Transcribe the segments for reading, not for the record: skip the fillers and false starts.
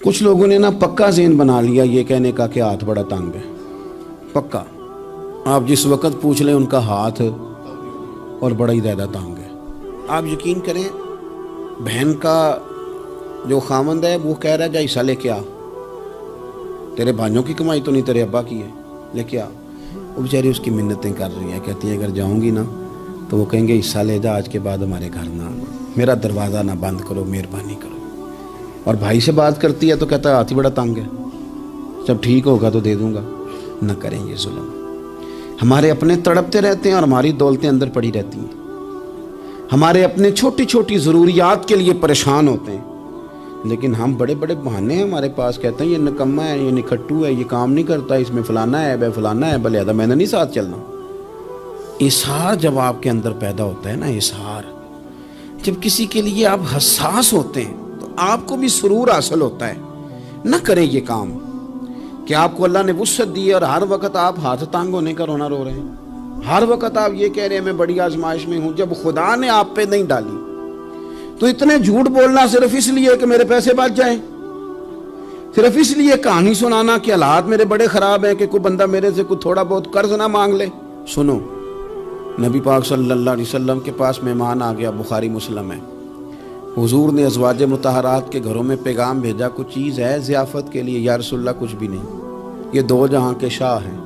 کچھ لوگوں نے نا پکا ذہن بنا لیا یہ کہنے کا کہ ہاتھ بڑا تنگ ہے. پکا آپ جس وقت پوچھ لیں ان کا ہاتھ اور بڑا ہی زیادہ تنگ ہے. آپ یقین کریں بہن کا جو خاوند ہے وہ کہہ رہا ہے جا حصہ لے کے آ, تیرے بھائیوں کی کمائی تو نہیں تیرے ابا کی ہے, لے کے آ. وہ بیچاری اس کی منتیں کر رہی ہیں, کہتی ہیں اگر جاؤں گی نا تو وہ کہیں گے حصہ لے جا, آج کے بعد ہمارے گھر نہ آنا, میرا دروازہ نہ بند کرو, مہربانی کرو. اور بھائی سے بات کرتی ہے تو کہتا ہے ہاتھ ہی بڑا تنگ ہے, جب ٹھیک ہوگا تو دے دوں گا. نہ کریں یہ ظلم. ہمارے اپنے تڑپتے رہتے ہیں اور ہماری دولتیں اندر پڑی رہتی ہیں. ہمارے اپنے چھوٹی چھوٹی ضروریات کے لیے پریشان ہوتے ہیں, لیکن ہم بڑے بڑے بہانے ہیں ہمارے پاس. کہتے ہیں یہ نکما ہے, یہ نکھٹو ہے, یہ کام نہیں کرتا, اس میں فلانا ہے, فلانا ہے, لہذا میں نے نہیں ساتھ چلنا. اظہار جب آپ کے اندر پیدا ہوتا ہے نا, اظہار جب کسی کے لیے آپ حساس ہوتے ہیں تو آپ کو بھی سرور حاصل ہوتا ہے. نہ کریں یہ کام کہ آپ کو اللہ نے وسعت دی ہے اور ہر وقت آپ ہاتھ تانگ ہونے کا رونا رو رہے ہیں. ہر وقت آپ یہ کہہ رہے ہیں میں بڑی آزمائش میں ہوں, جب خدا نے آپ پہ نہیں ڈالی تو اتنے جھوٹ بولنا صرف اس لیے کہ میرے پیسے بچ جائیں, صرف اس لیے کہانی سنانا کہ حالات میرے بڑے خراب ہیں کہ کوئی بندہ میرے سے کوئی تھوڑا بہت قرض نہ مانگ لے. سنو, نبی پاک صلی اللہ علیہ وسلم کے پاس مہمان آ گیا, بخاری مسلم ہے. حضور نے ازواج مطہرات کے گھروں میں پیغام بھیجا, کچھ چیز ہے ضیافت کے لیے؟ یا رسول اللہ کچھ بھی نہیں, یہ دو جہاں کے شاہ ہیں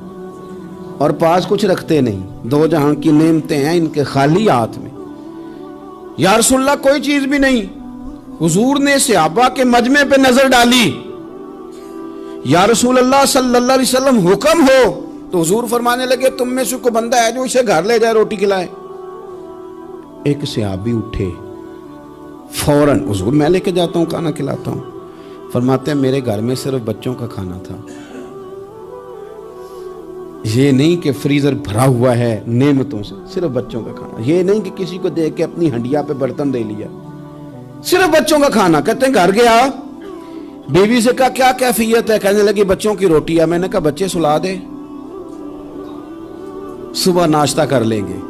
اور پاس کچھ رکھتے نہیں, دو جہاں کی نعمتیں ہیں ان کے خالی ہاتھ میں. یا رسول اللہ کوئی چیز بھی نہیں. حضور نے صحابہ کے مجمع پہ نظر ڈالی, یا رسول اللہ صلی اللہ علیہ وسلم حکم ہو, تو حضور فرمانے لگے تم میں سے کوئی بندہ ہے جو اسے گھر لے جائے روٹی کھلائے. ایک صحابی اٹھے فوراً, حضور میں لے کے جاتا ہوں کھانا کھلاتا ہوں. فرماتے ہیں میرے گھر میں صرف بچوں کا کھانا تھا, یہ نہیں کہ فریزر بھرا ہوا ہے نعمتوں سے, صرف بچوں کا کھانا. یہ نہیں کہ کسی کو دیکھ کے اپنی ہنڈیا پہ برتن دے لیا, صرف بچوں کا کھانا. کہتے ہیں گھر گیا, بیوی سے کہا کیا کیفیت ہے؟ کہنے لگی بچوں کی روٹی ہے. میں نے کہا بچے سلا دے, صبح ناشتہ کر لیں گے.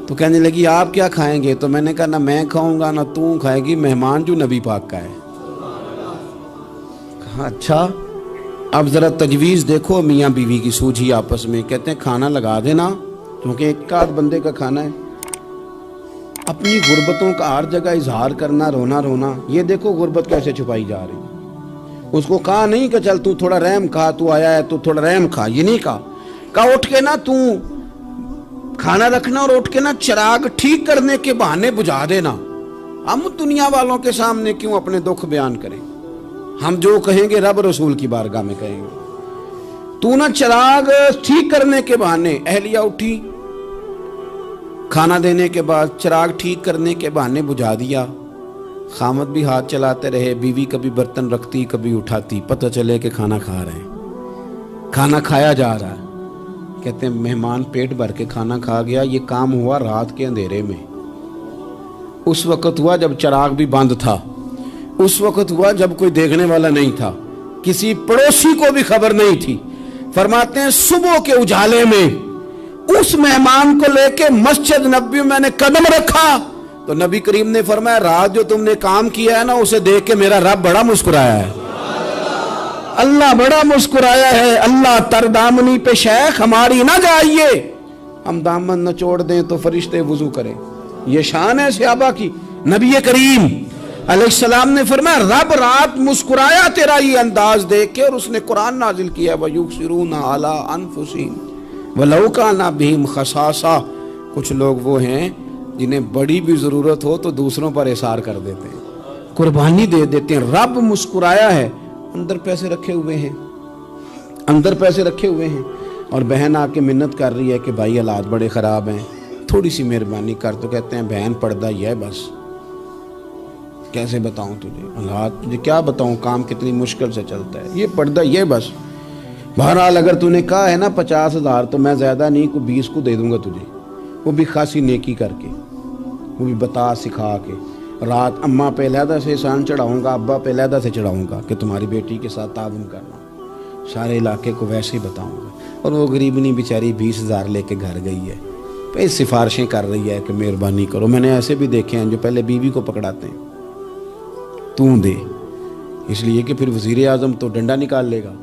تو کہنے لگی آپ کیا کھائیں گے؟ تو میں نے کہا نہ میں کھاؤں گا نہ تو کھائے گی, مہمان جو نبی پاک کا ہے. کہا اچھا, اب ذرا تجویز دیکھو میاں بیوی کی سوجھی آپس میں. کہتے ہیں کھانا لگا دینا, کیونکہ ایک آدھ بندے کا کھانا ہے. اپنی غربتوں کا ہر جگہ اظہار کرنا, رونا رونا. یہ دیکھو غربت کیسے چھپائی جا رہی ہے. اس کو کہا نہیں کہ چل تو تھوڑا رحم کھا, تو آیا ہے تو تھوڑا رحم کھا, یہ نہیں کہا. کہا اٹھ کے نا تو کھانا رکھنا اور اٹھ کے نا چراغ ٹھیک کرنے کے بہانے بجھا دینا. ہم دنیا والوں کے سامنے کیوں اپنے دکھ بیان کریں؟ ہم جو کہیں گے رب رسول کی بارگاہ میں کہیں گے. تو نا چراغ ٹھیک کرنے کے بہانے. اہلیہ اٹھی, کھانا دینے کے بعد چراغ ٹھیک کرنے کے بہانے بجھا دیا. خامد بھی ہاتھ چلاتے رہے, بیوی کبھی برتن رکھتی کبھی اٹھاتی. پتہ چلے کہ کھانا کھا رہے ہیں, کھانا کھایا جا رہا ہے. کہتے ہیں مہمان پیٹ بھر کے کھانا کھا گیا. یہ کام ہوا رات کے اندھیرے میں, اس وقت ہوا جب چراغ بھی بند تھا, اس وقت ہوا جب کوئی دیکھنے والا نہیں تھا, کسی پڑوسی کو بھی خبر نہیں تھی. فرماتے ہیں صبح کے اجالے میں اس مہمان کو لے کے مسجد نبوی میں نے قدم رکھا تو نبی کریم نے فرمایا رات جو تم نے کام کیا ہے نا اسے دیکھ کے میرا رب بڑا مسکرایا ہے, اللہ بڑا مسکرایا ہے. اللہ تر دامنی پہ شیخ ہماری نہ جائیے, ہم دامن نہ چھوڑ دیں تو فرشتے وضو کریں. یہ شان ہے صحابہ کی. نبی کریم علیہ السلام نے فرمایا رب رات مسکرایا تیرا یہ انداز دیکھ کے, اور اس نے قرآن نازل کیا وَيُبْصِرُونَ عَلَىٰ أَنفُسِهِمْ وَلَوْ كَانَ بِهِمْ خَصَاصَةٌ. کچھ لوگ وہ ہیں جنہیں بڑی بھی ضرورت ہو تو دوسروں پر اثار کر دیتے ہیں, قربانی دے دیتے ہیں. رب مسکرایا ہے, اندر پیسے رکھے ہوئے ہیں, اندر پیسے رکھے ہوئے ہیں. اور بہن آ کے منت کر رہی ہے کہ بھائی حالات بڑے خراب ہیں, تھوڑی سی مہربانی کر. تو کہتے ہیں بہن پردہ یہ ہے بس, کیسے بتاؤں تجھے حالات, مجھے کیا بتاؤں, کام کتنی مشکل سے چلتا ہے, یہ پردہ یہ بس. بہرحال اگر تو نے کہا ہے نا 50,000 تو میں زیادہ نہیں کوئی 20 کو دے دوں گا تجھے, وہ بھی خاصی نیکی کر کے, وہ بھی بتا سکھا کے. رات اماں پہ علیحدہ سے احسان چڑھاؤں گا, ابا پہ علیحدہ سے چڑھاؤں گا کہ تمہاری بیٹی کے ساتھ تعاون کرنا, سارے علاقے کو ویسے ہی بتاؤں گا. اور وہ غریبنی بیچاری 20,000 لے کے گھر گئی ہے, پہ سفارشیں کر رہی ہے کہ مہربانی کرو. میں نے ایسے بھی دیکھے ہیں جو پہلے بیوی کو پکڑاتے ہیں, تو دے اس لیے کہ پھر وزیر اعظم تو ڈنڈا نکال لے گا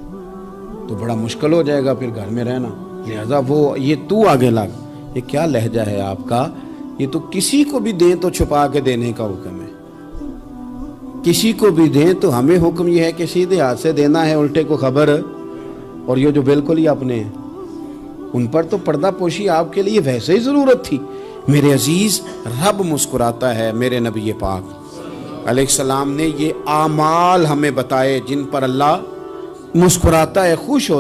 تو بڑا مشکل ہو جائے گا پھر گھر میں رہنا. لہذا وہ یہ تو آگے لگ. یہ کیا لہجہ ہے آپ کا؟ یہ تو کسی کو بھی دیں تو چھپا کے دینے کا حکم ہے. کسی کو بھی دیں تو ہمیں حکم یہ ہے کہ سیدھے ہاتھ سے دینا ہے, الٹے کو خبر. اور یہ جو بالکل ہی اپنے ہیں ان پر تو پردہ پوشی آپ کے لیے ویسے ہی ضرورت تھی. میرے عزیز, رب مسکراتا ہے. میرے نبی پاک علیہ السلام نے یہ اعمال ہمیں بتائے جن پر اللہ مسکراتا ہے, خوش ہوتا ہے.